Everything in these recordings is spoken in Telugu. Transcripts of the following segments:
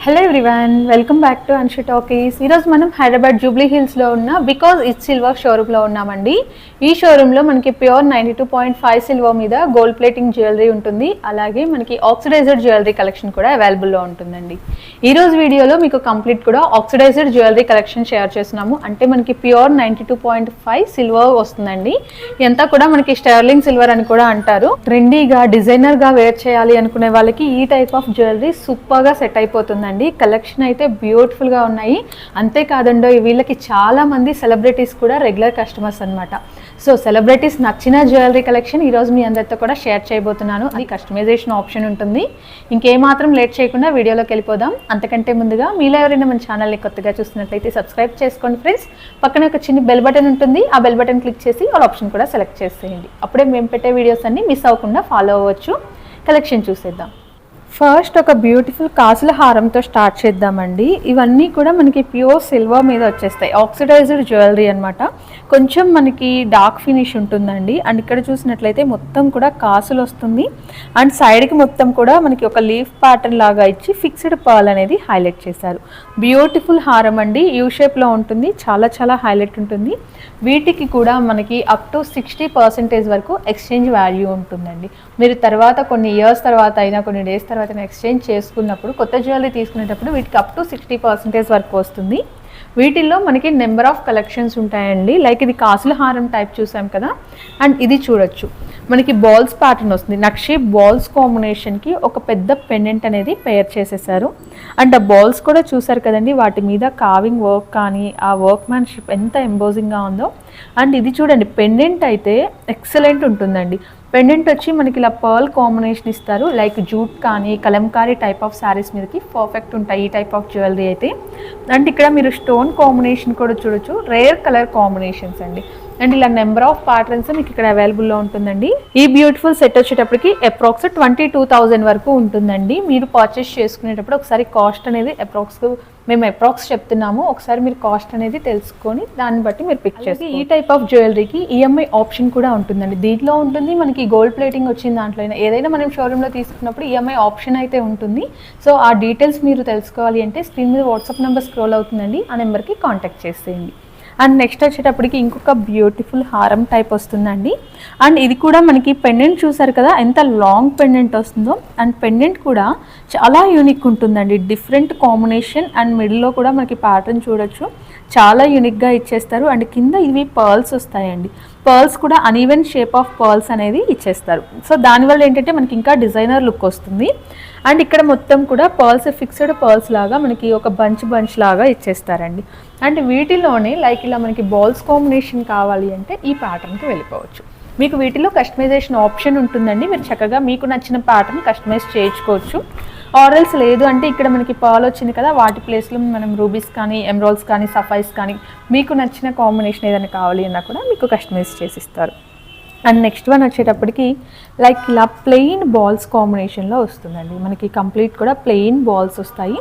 Hello everyone, welcome back to Anshu talkies. ఈరోజు మనం హైదరాబాద్ జూబ్లీ హిల్స్లో ఉన్న బికాజ్ ఇట్స్ సిల్వర్ షోరూంలో ఉన్నామండి. ఈ షోరూంలో మనకి ప్యూర్ 92.5 సిల్వర్ మీద గోల్డ్ ప్లేటింగ్ జ్యువెలరీ ఉంటుంది. అలాగే మనకి ఆక్సిడైజ్డ్ జ్యువెలరీ కలెక్షన్ కూడా అవైలబుల్లో ఉంటుందండి. ఈరోజు వీడియోలో మీకు కంప్లీట్ కూడా ఆక్సిడైజ్డ్ జ్యువెలరీ కలెక్షన్ షేర్ చేస్తున్నాము. అంటే మనకి ప్యూర్ 92.5 సిల్వర్ వస్తుందండి. ఇదంతా కూడా మనకి స్టెర్లింగ్ సిల్వర్ అని కూడా అంటారు. ట్రెండీగా డిజైనర్గా వేర్ చేయాలి అనుకునే వాళ్ళకి ఈ టైప్ ఆఫ్ జ్యువెలరీ సూపర్గా సెట్ అయిపోతుంది. కలెక్షన్ అయితే బ్యూటిఫుల్ గా ఉన్నాయి. అంతేకాదండో వీళ్ళకి చాలా మంది సెలబ్రిటీస్ కూడా రెగ్యులర్ కస్టమర్స్ అన్నమాట. సో సెలబ్రిటీస్ నచ్చిన జ్యువెలరీ కలెక్షన్ ఈ రోజు మీ అందరితో కూడా షేర్ చేయబోతున్నాను. అది కస్టమైజేషన్ ఆప్షన్ ఉంటుంది. ఇంకేమాత్రం లేట్ చేయకుండా వీడియోలోకి వెళ్ళిపోదాం. అంతకంటే ముందుగా మీలో ఎవరైనా మన ఛానల్ని కొత్తగా చూస్తున్నట్లయితే సబ్స్క్రైబ్ చేసుకోండి ఫ్రెండ్స్. పక్కన ఒక చిన్న బెల్ బటన్ ఉంటుంది. ఆ బెల్ బటన్ క్లిక్ చేసి ఆల్ ఆప్షన్ కూడా సెలెక్ట్ చేసేయండి. అప్పుడే మేము పెట్టే వీడియోస్ అన్ని మిస్ అవ్వకుండా ఫాలో అవ్వచ్చు. కలెక్షన్ చూసేద్దాం. ఫస్ట్ ఒక బ్యూటిఫుల్ కాసుల హారంతో స్టార్ట్ చేద్దామండి. ఇవన్నీ కూడా మనకి ప్యూర్ సిల్వర్ మీద వచ్చేస్తాయి. ఆక్సిడైజ్డ్ జ్యువెలరీ అనమాట. కొంచెం మనకి డార్క్ ఫినిష్ ఉంటుందండి. అండ్ ఇక్కడ చూసినట్లయితే మొత్తం కూడా కాసులు వస్తుంది. అండ్ సైడ్కి మొత్తం కూడా మనకి ఒక లీఫ్ ప్యాటర్న్ లాగా ఇచ్చి ఫిక్స్డ్ పర్ల్ అనేది హైలైట్ చేశారు. బ్యూటిఫుల్ హారం అండి. యూ షేప్లో ఉంటుంది. చాలా చాలా హైలైట్ ఉంటుంది. వీటికి కూడా మనకి అప్ టు 60% వరకు ఎక్స్చేంజ్ వాల్యూ ఉంటుందండి. మీరు తర్వాత కొన్ని ఇయర్స్ తర్వాత అయినా కొన్ని డేస్ తర్వాత ఎక్స్చేంజ్ చేసుకున్నప్పుడు కొత్త జ్యువెలరీ తీసుకునేటప్పుడు వీటికి అప్ టు 60% వరకు వస్తుంది. వీటిల్లో మనకి నెంబర్ ఆఫ్ కలెక్షన్స్ ఉంటాయండి. లైక్ ఇది కాసుల హారం టైప్ చూసాం కదా. అండ్ ఇది చూడొచ్చు, మనకి బాల్స్ ప్యాటర్న్ వస్తుంది. నక్షి బాల్స్ కాంబినేషన్కి ఒక పెద్ద పెండెంట్ అనేది పేర్ చేసేసారు. అండ్ ఆ బాల్స్ కూడా చూసారు కదండి, వాటి మీద కావింగ్ వర్క్ కానీ ఆ వర్క్ మ్యాన్షిప్ ఎంత ఎంబోజింగ్గా ఉందో. అండ్ ఇది చూడండి, పెండెంట్ అయితే ఎక్సలెంట్ ఉంటుందండి. పెండెంట్ వచ్చి మనకి ఇలా పర్ల్ కాంబినేషన్ ఇస్తారు. లైక్ జూట్ కానీ కలంకారీ టైప్ ఆఫ్ శారీస్ మీదకి పర్ఫెక్ట్ ఉంటాయి ఈ టైప్ ఆఫ్ జ్యువెలరీ అయితే. అండ్ ఇక్కడ మీరు స్టోన్ కాంబినేషన్ కూడా చూడొచ్చు. రేర్ కలర్ కాంబినేషన్స్ అండి. అండ్ ఇలా నెంబర్ ఆఫ్ ప్యాటర్న్స్ మీకు ఇక్కడ అవైలబుల్లో ఉంటుందండి. ఈ బ్యూటిఫుల్ సెట్ వచ్చేటప్పటికి అప్రాక్స్ 22,000 వరకు ఉంటుందండి. మీరు పర్చేస్ చేసుకునేటప్పుడు ఒకసారి కాస్ట్ అనేది మేము అప్రాక్స్ చెప్తున్నాము. ఒకసారి మీరు కాస్ట్ అనేది తెలుసుకొని దాన్ని బట్టి మీరు పిక్ చేసి. ఈ టైప్ ఆఫ్ జ్యువెలరీకి ఈఎంఐ ఆప్షన్ కూడా ఉంటుందండి. దీంట్లో ఉంటుంది మనకి గోల్డ్ ప్లేటింగ్ వచ్చిన దాంట్లో ఏదైనా మనం షోరూంలో తీసుకున్నప్పుడు ఈఎంఐ ఆప్షన్ అయితే ఉంటుంది. సో ఆ డీటెయిల్స్ మీరు తెలుసుకోవాలి అంటే స్క్రీన్ మీద వాట్సాప్ నెంబర్ స్క్రోల్ అవుతుందండి. ఆ నెంబర్కి కాంటాక్ట్ చేసేయండి. అండ్ నెక్స్ట్ వచ్చేటప్పటికి ఇంకొక బ్యూటిఫుల్ హారం టైప్ వస్తుందండి. అండ్ ఇది కూడా మనకి పెండెంట్ చూసారు కదా ఎంత లాంగ్ పెండెంట్ వస్తుందో. అండ్ పెండెంట్ కూడా చాలా యూనిక్ ఉంటుందండి. డిఫరెంట్ కాంబినేషన్ అండ్ మిడిల్లో కూడా మనకి ప్యాటర్న్ చూడొచ్చు. చాలా యూనిక్గా ఇచ్చేస్తారు. అండ్ కింద ఇవి పర్ల్స్ వస్తాయండి. పర్ల్స్ కూడా అన్ఈవెన్ షేప్ ఆఫ్ పర్ల్స్ అనేది ఇచ్చేస్తారు. సో దానివల్ల ఏంటంటే మనకి ఇంకా డిజైనర్ లుక్ వస్తుంది. అండ్ ఇక్కడ మొత్తం కూడా పర్ల్స్ ఫిక్స్డ్ పర్ల్స్ లాగా మనకి ఒక బంచ్ లాగా ఇచ్చేస్తారండి. అండ్ వీటిలోనే లైక్ ఇలా మనకి బాల్స్ కాంబినేషన్ కావాలి అంటే ఈ ప్యాటర్న్కి వెళ్ళిపోవచ్చు. మీకు వీటిలో కస్టమైజేషన్ ఆప్షన్ ఉంటుందండి. మీరు చక్కగా మీకు నచ్చిన ప్యాటర్న్ కస్టమైజ్ చేయించుకోవచ్చు. ఆర్ఎల్స్ లేదు అంటే ఇక్కడ మనకి పర్ల్ వచ్చింది కదా, వాటి ప్లేస్లో మనం రూబీస్ కానీ ఎమరాల్డ్స్ కానీ సఫైస్ కానీ మీకు నచ్చిన కాంబినేషన్ ఏదైనా కావాలి అన్నా కూడా మీకు కస్టమైజ్ చేసిస్తారు. అండ్ నెక్స్ట్ వన్ వచ్చేటప్పటికి లైక్ ఇలా ప్లెయిన్ బాల్స్ కాంబినేషన్లో వస్తుందండి. మనకి కంప్లీట్ కూడా ప్లెయిన్ బాల్స్ వస్తాయి.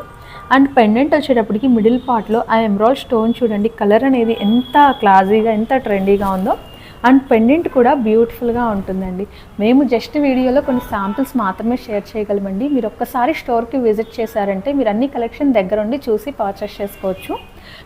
అండ్ పెండెంట్ వచ్చేటప్పటికి మిడిల్ పార్ట్లో ఆ ఎమరాల్డ్ స్టోన్ చూడండి, కలర్ అనేది ఎంత క్లాసీగా ఎంత ట్రెండీగా ఉందో. అండ్ పెండెంట్ కూడా బ్యూటిఫుల్గా ఉంటుందండి. మేము జస్ట్ వీడియోలో కొన్ని శాంపిల్స్ మాత్రమే షేర్ చేయగలమండి. మీరు ఒక్కసారి స్టోర్కి విజిట్ చేశారంటే మీరు అన్ని కలెక్షన్ దగ్గరుండి చూసి పర్చేస్ చేసుకోవచ్చు.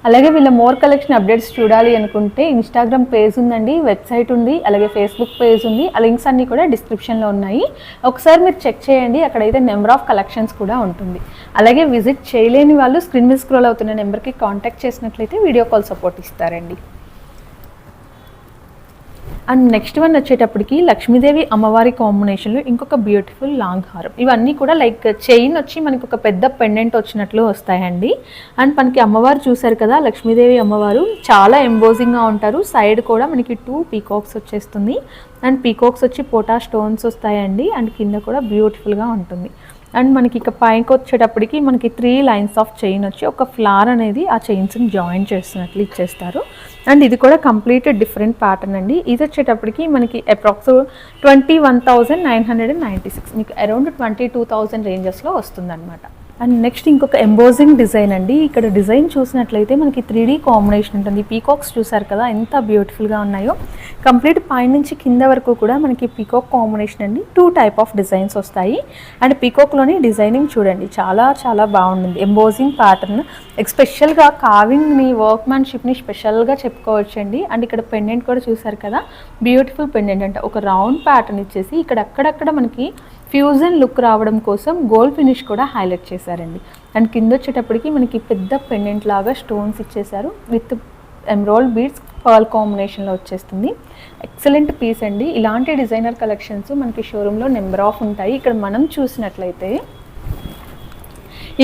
అలాగే వీళ్ళ మోర్ కలెక్షన్ అప్డేట్స్ చూడాలి అనుకుంటే ఇన్స్టాగ్రామ్ పేజ్ ఉందండి, వెబ్సైట్ ఉంది, అలాగే ఫేస్బుక్ పేజ్ ఉంది. ఆ లింక్స్ అన్నీ కూడా డిస్క్రిప్షన్లో ఉన్నాయి. ఒకసారి మీరు చెక్ చేయండి. అక్కడైతే నెంబర్ ఆఫ్ కలెక్షన్స్ కూడా ఉంటుంది. అలాగే విజిట్ చేయలేని వాళ్ళు స్క్రీన్ మీద స్క్రోల్ అవుతున్న నెంబర్కి కాంటాక్ట్ చేసినట్లయితే వీడియో కాల్ సపోర్ట్ ఇస్తారండి. అండ్ నెక్స్ట్ వన్ వచ్చేటప్పటికి లక్ష్మీదేవి అమ్మవారి కాంబినేషన్లో ఇంకొక బ్యూటిఫుల్ లాంగ్ హారం. ఇవన్నీ కూడా లైక్ చైన్ వచ్చి మనకి ఒక పెద్ద పెండెంట్ వచ్చినట్లు వస్తాయండి. అండ్ మనకి అమ్మవారు చూసారు కదా, లక్ష్మీదేవి అమ్మవారు చాలా ఎంబోజింగ్గా ఉంటారు. సైడ్ కూడా మనకి 2 పీకాక్స్ వచ్చేస్తుంది. అండ్ పీకాక్స్ వచ్చి పోటా స్టోన్స్ వస్తాయండి. అండ్ కింద కూడా బ్యూటిఫుల్గా ఉంటుంది. అండ్ మనకి ఇక పైకి వచ్చేటప్పటికి మనకి 3 లైన్స్ ఆఫ్ చైన్ వచ్చి ఒక ఫ్లవర్ అనేది ఆ చైన్స్ని జాయిన్ చేస్తున్నట్లు ఇచ్చేస్తారు. అండ్ ఇది కూడా కంప్లీట్ డిఫరెంట్ ప్యాటర్న్ అండి. ఇది వచ్చేటప్పటికి మనకి అప్రాక్స్ 21,996 మీకు అరౌండ్ 22,000 రేంజెస్లో వస్తుందన్నమాట. అండ్ నెక్స్ట్ ఇంకొక ఎంబోజింగ్ డిజైన్ అండి. ఇక్కడ డిజైన్ చూసినట్లయితే మనకి 3D కాంబినేషన్ ఉంటుంది. పీకాక్స్ చూసారు కదా ఎంత బ్యూటిఫుల్గా ఉన్నాయో. కంప్లీట్ పైన నుంచి కింద వరకు కూడా మనకి పీకాక్ కాంబినేషన్ అండి. 2 టైప్ ఆఫ్ డిజైన్స్ వస్తాయి. అండ్ పీకాక్లోని డిజైనింగ్ చూడండి చాలా చాలా బాగుంటుంది. ఎంబోజింగ్ ప్యాటర్న్ ఎస్పెషల్గా కార్వింగ్ని వర్క్మ్యాన్షిప్ని స్పెషల్గా చెప్పుకోవచ్చండి. అండ్ ఇక్కడ పెండెంట్ కూడా చూసారు కదా బ్యూటిఫుల్ పెండెంట్ అంటే ఒక రౌండ్ ప్యాటర్న్ ఇచ్చేసి ఇక్కడ అక్కడక్కడ మనకి ఫ్యూజన్ లుక్ రావడం కోసం గోల్డ్ ఫినిష్ కూడా హైలైట్ చేశారండి. అండ్ కింద వచ్చేటప్పటికి మనకి పెద్ద పెండెంట్ లాగా స్టోన్స్ ఇచ్చేసారు విత్ ఎమరాల్డ్ బీడ్స్ పర్ల్ కాంబినేషన్లో వచ్చేస్తుంది. ఎక్సలెంట్ పీస్ అండి. ఇలాంటి డిజైనర్ కలెక్షన్స్ మనకి షోరూంలో నెంబర్ ఆఫ్ ఉంటాయి. ఇక్కడ మనం చూసినట్లయితే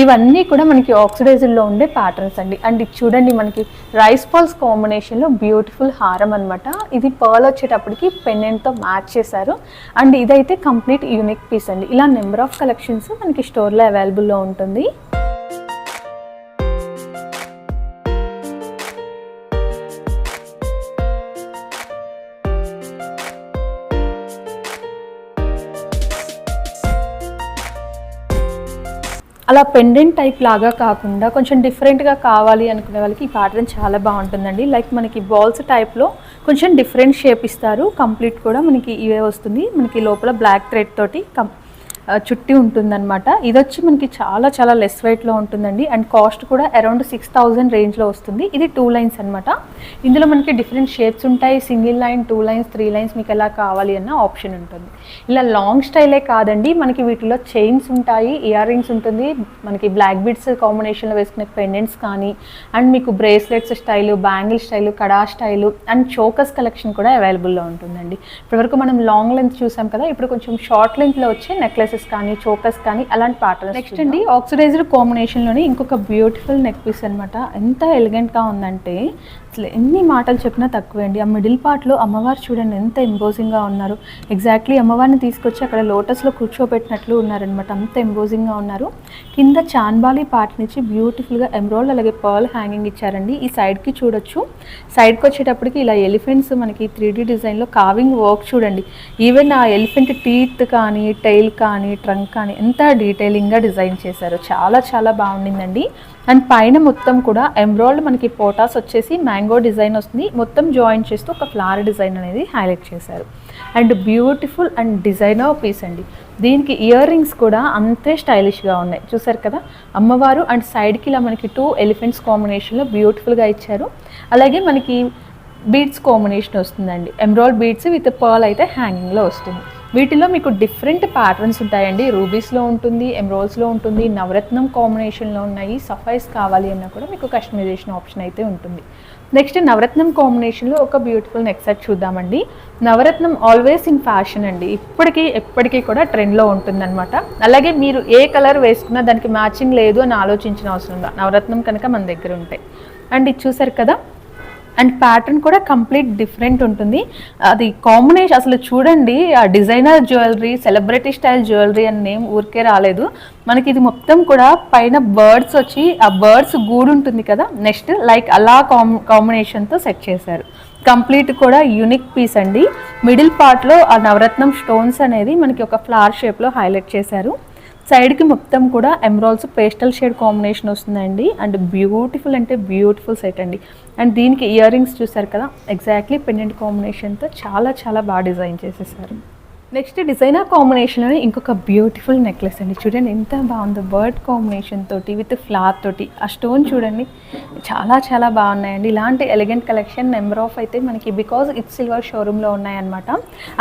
ఇవన్నీ కూడా మనకి ఆక్సిడైజ్డ్లో ఉండే ప్యాటర్న్స్ అండి. అండ్ ఇది చూడండి మనకి రైస్ పర్ల్స్ కాంబినేషన్లో బ్యూటిఫుల్ హారం అనమాట. ఇది పర్ల్ వచ్చేటప్పటికి పెండెంట్తో మ్యాచ్ చేశారు. అండ్ ఇదైతే కంప్లీట్ యూనిక్ పీస్ అండి. ఇలా నెంబర్ ఆఫ్ కలెక్షన్స్ మనకి స్టోర్లో అవైలబుల్లో ఉంటుంది. అలా పెండెంట్ టైప్ లాగా కాకుండా కొంచెం డిఫరెంట్గా కావాలి అనుకునే వాళ్ళకి ఈ ప్యాటర్న్ చాలా బాగుంటుందండి. లైక్ మనకి బాల్స్ టైప్లో కొంచెం డిఫరెంట్ షేప్ ఇస్తారు. కంప్లీట్ కూడా మనకి ఇవే వస్తుంది. మనకి లోపల బ్లాక్ థ్రెడ్ తోటి చుట్టి ఉంటుందన్నమాట. ఇది వచ్చి మనకి చాలా చాలా లెస్ వెయిట్లో ఉంటుందండి. అండ్ కాస్ట్ కూడా అరౌండ్ 6000 రేంజ్లో వస్తుంది. ఇది 2 లైన్స్ అనమాట. ఇందులో మనకి డిఫరెంట్ షేప్స్ ఉంటాయి. సింగిల్ లైన్, 2 లైన్స్, 3 లైన్స్ మీకు ఎలా కావాలి అన్న ఆప్షన్ ఉంటుంది. ఇలా లాంగ్ స్టైలే కాదండి మనకి వీటిలో చైన్స్ ఉంటాయి, ఇయర్ రింగ్స్ ఉంటుంది, మనకి బ్లాక్ బీడ్స్ కాంబినేషన్లో వేసుకునే పెండెంట్స్ కానీ అండ్ మీకు bracelets style, bangle style, kada style and చోకస్ collection కూడా అవైలబుల్లో ఉంటుందండి. ఇప్పటివరకు మనం లాంగ్ లెంత్ చూసాం కదా, ఇప్పుడు కొంచెం షార్ట్ లెంత్లో వచ్చే నెక్లెసెస్ కానీ చోకస్ కానీ అలాంటి ప్యాటర్న్స్. నెక్స్ట్ అండి ఆక్సిడైజ్డ్ కాంబినేషన్లోనే ఇంకొక బ్యూటిఫుల్ నెక్ పీస్ అనమాట. ఎంత ఎలిగెంట్గా ఉందంటే అసలు ఎన్ని మాటలు చెప్పినా తక్కువే అండి. ఆ మిడిల్ పార్ట్లో అమ్మవారు చూడండి ఎంత ఎంబోజింగ్గా ఉన్నారు. ఎగ్జాక్ట్లీ అమ్మవారిని తీసుకొచ్చి అక్కడ లోటస్లో కూర్చోబెట్టినట్లు ఉన్నారనమాట. అంత ఎంబోజింగ్గా ఉన్నారు. కింద చాన్బాలి పార్ట్ నుంచి బ్యూటిఫుల్గా ఎమరాల్డ్ అలాగే పర్ల్ హ్యాంగింగ్ ఇచ్చారండి. ఈ సైడ్కి చూడొచ్చు. సైడ్కి వచ్చేటప్పటికి ఇలా ఎలిఫెంట్స్ మనకి 3D డిజైన్లో కావింగ్ వర్క్ చూడండి. ఈవెన్ ఆ ఎలిఫెంట్ టీత్ కానీ, టైల్ కానీ, ట్రంక్ కానీ ఎంత డీటెయిలింగ్గా డిజైన్ చేశారు. చాలా చాలా బాగుండిందండి. అండ్ పైన మొత్తం కూడా ఎమరాల్డ్ మనకి పోటాస్ వచ్చేసి మ్యాంగో డిజైన్ వస్తుంది. మొత్తం జాయిన్ చేస్తూ ఒక ఫ్లవర్ డిజైన్ అనేది హైలైట్ చేశారు. And beautiful and designer piece అండి. దీనికి ఇయర్ రింగ్స్ కూడా అంతే స్టైలిష్గా ఉన్నాయి. చూసారు కదా అమ్మవారు అండ్ సైడ్కి ఇలా మనకి 2 ఎలిఫెంట్స్ కాంబినేషన్లో బ్యూటిఫుల్గా ఇచ్చారు. అలాగే మనకి బీడ్స్ కాంబినేషన్ వస్తుందండి. ఎమరాల్డ్ బీడ్స్ విత్ పర్ల్ అయితే హ్యాంగింగ్లో వస్తుంది. వీటిలో మీకు డిఫరెంట్ ప్యాటర్న్స్ ఉంటాయండి. రూబీస్లో ఉంటుంది, ఎమరాల్డ్స్లో ఉంటుంది, నవరత్నం కాంబినేషన్లో ఉన్నాయి. సఫైస్ కావాలి అన్నా కూడా మీకు కస్టమైజేషన్ ఆప్షన్ అయితే ఉంటుంది. నెక్స్ట్ నవరత్నం కాంబినేషన్లో ఒక బ్యూటిఫుల్ నెక్ సెట్ చూద్దామండి. నవరత్నం ఆల్వేస్ ఇన్ ఫ్యాషన్ అండి. ఎప్పటికీ కూడా ట్రెండ్లో ఉంటుందన్నమాట. అలాగే మీరు ఏ కలర్ వేసుకున్నా దానికి మ్యాచింగ్ లేదు అని ఆలోచించిన అవసరం లేదు. నవరత్నం కనుక మన దగ్గర ఉంటాయి. అండ్ ఇది చూసారు కదా అండ్ ప్యాటర్న్ కూడా కంప్లీట్ డిఫరెంట్ ఉంటుంది. అది కాంబినేషన్ అసలు చూడండి. ఆ designer jewellery, celebrity style jewellery అని నేమ్ ఊరికే రాలేదు మనకి. ఇది మొత్తం కూడా పైన బర్డ్స్ వచ్చి ఆ బర్డ్స్ గూడు ఉంటుంది కదా, నెక్స్ట్ లైక్ అలా కాంబినేషన్తో సెట్ చేశారు. కంప్లీట్ కూడా యూనిక్ పీస్ అండి. మిడిల్ పార్ట్లో ఆ నవరత్నం స్టోన్స్ అనేది మనకి ఒక ఫ్లవర్ షేప్లో హైలైట్ చేశారు. సైడ్కి మొత్తం కూడా ఎమరాల్డ్స్ పేస్టల్ షేడ్ కాంబినేషన్ వస్తుందండి. అండ్ బ్యూటిఫుల్ అంటే బ్యూటిఫుల్ సెట్ అండి. అండ్ దీనికి ఇయర్ రింగ్స్ చూసారు కదా ఎగ్జాక్ట్లీ పెండెంట్ కాంబినేషన్తో చాలా చాలా బాగా డిజైన్ చేసేసారు. నెక్స్ట్ డిజైనర్ కాంబినేషన్లోనే ఇంకొక బ్యూటిఫుల్ నెక్లెస్ అండి. చూడండి ఎంత బాగుందో బర్డ్ కాంబినేషన్ తోటి విత్ ఫ్లవర్ తోటి. ఆ స్టోన్ చూడండి చాలా చాలా బాగున్నాయండి. ఇలాంటి ఎలిగెంట్ కలెక్షన్ నెంబర్ ఆఫ్ అయితే మనకి బికాజ్ ఇట్స్ సిల్వర్ షోరూంలో ఉన్నాయన్నమాట.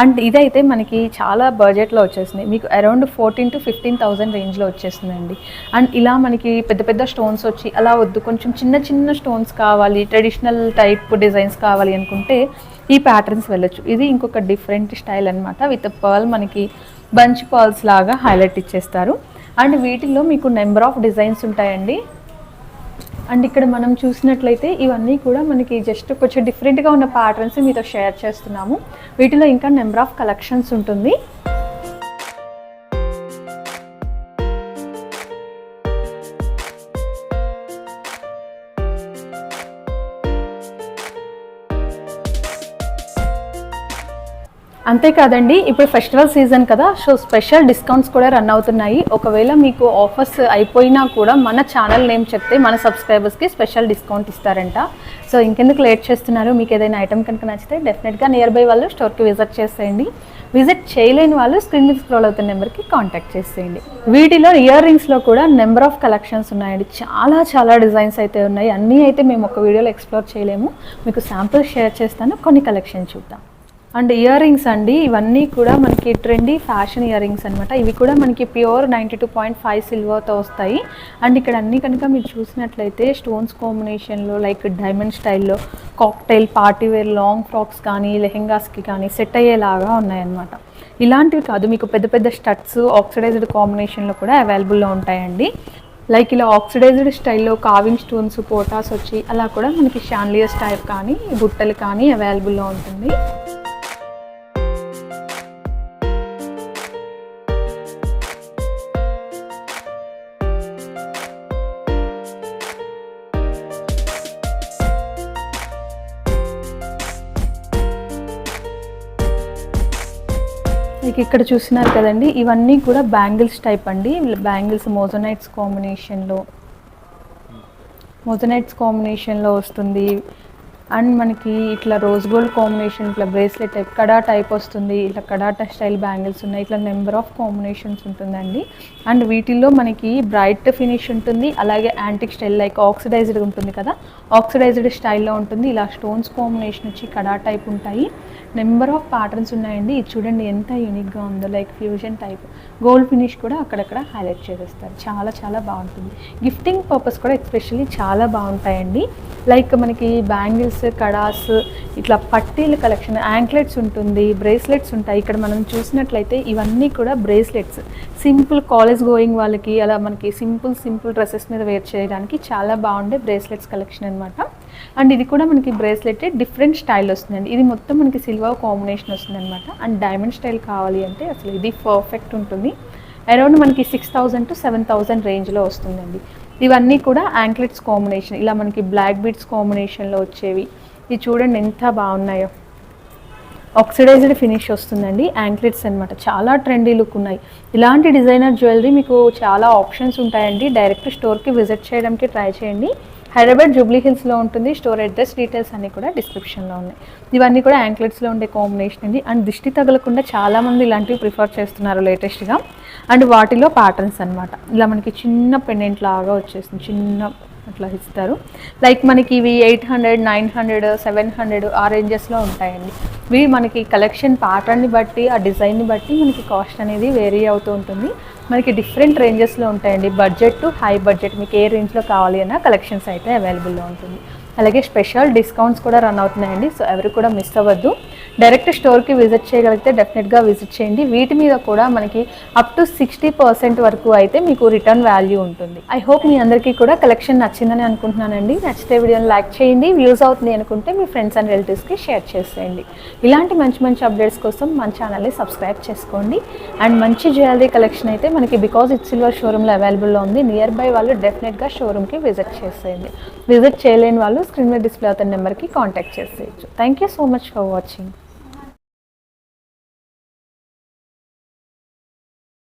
అండ్ ఇదైతే మనకి చాలా బడ్జెట్లో వచ్చేసింది. మీకు అరౌండ్ 14,000 to 15,000 రేంజ్లో వచ్చేస్తుందండి. అండ్ ఇలా మనకి పెద్ద పెద్ద స్టోన్స్ వచ్చి అలా వద్దు, కొంచెం చిన్న చిన్న స్టోన్స్ కావాలి, ట్రెడిషనల్ టైప్ డిజైన్స్ కావాలి అనుకుంటే ఈ ప్యాటర్న్స్ వెళ్ళొచ్చు. ఇది ఇంకొక డిఫరెంట్ స్టైల్ అనమాట. విత్ పర్ల్ మనకి బంచ్ పర్ల్స్ లాగా హైలైట్ ఇచ్చేస్తారు. అండ్ వీటిల్లో మీకు నెంబర్ ఆఫ్ డిజైన్స్ ఉంటాయండి. అండ్ ఇక్కడ మనం చూసినట్లయితే ఇవన్నీ కూడా మనకి జస్ట్ కొంచెం డిఫరెంట్గా ఉన్న ప్యాటర్న్స్ మీతో షేర్ చేస్తున్నాము. వీటిలో ఇంకా నెంబర్ ఆఫ్ కలెక్షన్స్ ఉంటుంది. అంతేకాదండి, ఇప్పుడు ఫెస్టివల్ సీజన్ కదా, సో స్పెషల్ డిస్కౌంట్స్ కూడా రన్ అవుతున్నాయి. ఒకవేళ మీకు ఆఫర్స్ అయిపోయినా కూడా మన ఛానల్ నేమ్ చెప్తే మన సబ్స్క్రైబర్స్కి స్పెషల్ డిస్కౌంట్ ఇస్తారంట. సో ఇంకెందుకు లేట్ చేస్తున్నారు? మీకు ఏదైనా ఐటమ్ కనుక నచ్చితే డెఫినెట్గా నియర్ బై వాళ్ళు స్టోర్కి విజిట్ చేసేయండి. విజిట్ చేయలేని వాళ్ళు స్క్రీన్ మీద స్క్రోల్ అవుతున్న నెంబర్కి కాంటాక్ట్ చేసేయండి. వీటిలో ఇయర్ రింగ్స్లో కూడా నెంబర్ ఆఫ్ కలెక్షన్స్ ఉన్నాయండి. చాలా డిజైన్స్ అయితే ఉన్నాయి. అన్నీ అయితే మేము ఒక వీడియోలో ఎక్స్ప్లోర్ చేయలేము. మీకు శాంపుల్స్ షేర్ చేస్తాను, కొన్ని కలెక్షన్ చూద్దాం. అండ్ ఇయర్ రింగ్స్ అండి, ఇవన్నీ కూడా మనకి ట్రెండీ ఫ్యాషన్ ఇయర్ రింగ్స్ అనమాట. ఇవి కూడా మనకి ప్యూర్ 92.5 సిల్వర్తో వస్తాయి. అండ్ ఇక్కడ అన్నీ కనుక మీరు చూసినట్లయితే స్టోన్స్ కాంబినేషన్లో లైక్ డైమండ్ స్టైల్లో కాక్టైల్ పార్టీవేర్ లాంగ్ ఫ్రాక్స్ కానీ లెహెంగాస్కి కానీ సెట్ అయ్యేలాగా ఉన్నాయన్నమాట. ఇలాంటివి కాదు, మీకు పెద్ద స్టడ్స్ ఆక్సిడైజ్డ్ కాంబినేషన్లో కూడా అవైలబుల్లో ఉంటాయండి. లైక్ ఇలా ఆక్సిడైజ్డ్ స్టైల్లో కావింగ్ స్టోన్స్ పోటాస్ వచ్చి అలా కూడా మనకి షాన్లియర్స్ టైప్ కానీ బుట్టలు కానీ అవైలబుల్లో ఉంటుంది. ఇక్కడ చూసినారు కదండి, ఇవన్నీ కూడా బ్యాంగిల్స్ టైప్ అండి. బ్యాంగిల్స్ మోజనైట్స్ కాంబినేషన్లో వస్తుంది. అండ్ మనకి ఇట్లా రోజ్ గోల్డ్ కాంబినేషన్, ఇట్లా బ్రేస్లెట్ టైప్ కడా టైప్ వస్తుంది. ఇట్లా కడాటా స్టైల్ బ్యాంగిల్స్ ఉన్నాయి. ఇట్లా నెంబర్ ఆఫ్ కాంబినేషన్స్ ఉంటుందండి. అండ్ వీటిల్లో మనకి బ్రైట్ ఫినిష్ ఉంటుంది, అలాగే యాంటిక్ స్టైల్ లైక్ ఆక్సిడైజ్డ్ ఉంటుంది కదా, ఆక్సిడైజ్డ్ స్టైల్లో ఉంటుంది. ఇలా స్టోన్స్ కాంబినేషన్ వచ్చి కడా టైప్ ఉంటాయి. నెంబర్ ఆఫ్ ప్యాటర్న్స్ ఉన్నాయండి. ఇది చూడండి ఎంత యూనిక్గా ఉందో, like fusion type. Gold finish కూడా అక్కడక్కడ హైలైట్ చేసేస్తారు. చాలా బాగుంటుంది. గిఫ్టింగ్ పర్పస్ కూడా ఎస్పెషల్లీ చాలా బాగుంటాయండి. లైక్ మనకి బ్యాంగిల్స్, కడాస్, ఇట్లా పట్టీల కలెక్షన్, యాంక్లెట్స్ ఉంటుంది, బ్రేస్లెట్స్ ఉంటాయి. ఇక్కడ మనం చూసినట్లయితే ఇవన్నీ కూడా బ్రేస్లెట్స్ సింపుల్ కాలేజ్ గోయింగ్ వాళ్ళకి అలా మనకి సింపుల్ డ్రెస్సెస్ మీద వేర్ చేయడానికి చాలా బాగుండే బ్రేస్లెట్స్ కలెక్షన్ అనమాట. అండ్ ఇది కూడా మనకి బ్రేస్లెట్ డిఫరెంట్ స్టైల్ వస్తుందండి. ఇది మొత్తం మనకి సిల్వర్ కాంబినేషన్ వస్తుంది అనమాట. అండ్ డైమండ్ స్టైల్ కావాలి అంటే అసలు ఇది పర్ఫెక్ట్ ఉంటుంది. అరౌండ్ మనకి 6,000 to 7,000 రేంజ్లో వస్తుందండి. ఇవన్నీ కూడా యాంక్లెట్స్ కాంబినేషన్, ఇలా మనకి బ్లాక్ బీడ్స్ కాంబినేషన్లో వచ్చేవి. ఇది చూడండి ఎంత బాగున్నాయో. ఆక్సిడైజ్డ్ ఫినిష్ వస్తుందండి, యాంక్లెట్స్ అనమాట. చాలా ట్రెండీ లుక్ ఉన్నాయి. ఇలాంటి డిజైనర్ జ్యువెలరీ మీకు చాలా ఆప్షన్స్ ఉంటాయండి. డైరెక్ట్ స్టోర్కి విజిట్ చేయడానికి ట్రై చేయండి. హైదరాబాద్ జూబ్లీ హిల్స్లో ఉంటుంది. స్టోర్ అడ్రస్ డీటెయిల్స్ అన్నీ కూడా డిస్క్రిప్షన్లో ఉన్నాయి. ఇవన్నీ కూడా యాంక్లెట్స్లో ఉండే కాంబినేషన్ అండి. అండ్ దిష్టి తగలకుండా చాలామంది ఇలాంటివి ప్రిఫర్ చేస్తున్నారు లేటెస్ట్గా. అండ్ వాటిలో ప్యాటర్న్స్ అనమాట. ఇలా మనకి చిన్న పెండెంట్ లాగా వచ్చేసింది, చిన్న అట్లా ఇస్తారు. లైక్ మనకి ఇవి 800, 900, 700 ఆ రేంజెస్లో ఉంటాయండి. ఇవి మనకి కలెక్షన్ ప్యాటర్న్ని బట్టి, ఆ డిజైన్ని బట్టి మనకి కాస్ట్ అనేది వేరీ అవుతూ ఉంటుంది. మనకి డిఫరెంట్ రేంజెస్లో ఉంటాయండి. బడ్జెట్ టు హై బడ్జెట్, మీకు ఏ రేంజ్లో కావాలి అన్న కలెక్షన్స్ అయితే అవైలబుల్లో ఉంటుంది. అలాగే స్పెషల్ డిస్కౌంట్స్ కూడా రన్ అవుతున్నాయండి. సో ఎవరు కూడా మిస్ అవ్వద్దు. డైరెక్ట్ స్టోర్కి విజిట్ చేయగలిగితే డెఫినెట్గా విజిట్ చేయండి. వీటి మీద కూడా మనకి అప్ టు 60% వరకు అయితే మీకు రిటర్న్ వాల్యూ ఉంటుంది. ఐ హోప్ మీ అందరికీ కూడా కలెక్షన్ నచ్చిందని అనుకుంటున్నానండి. నచ్చితే వీడియోని లైక్ చేయండి. వ్యూస్ అవుతుంది అనుకుంటే మీ ఫ్రెండ్స్ అండ్ రిలేటివ్స్కి షేర్ చేసేయండి. ఇలాంటి మంచి అప్డేట్స్ కోసం మన ఛానల్ని సబ్స్క్రైబ్ చేసుకోండి. అండ్ మంచి జ్యువెలరీ కలెక్షన్ అయితే మనకి బికాజ్ ఇట్స్ సిల్వర్ షోరూమ్లో అవైలబుల్లో ఉంది. నియర్ బై వాళ్ళు డెఫినెట్గా షోరూమ్కి విజిట్ చేసేయండి. విజిట్ చేయలేని వాళ్ళు స్క్రీన్ మీద డిస్ప్లే అవుతున్న నెంబర్కి కాంటాక్ట్ చేసేయచ్చు. Thank you so much for watching.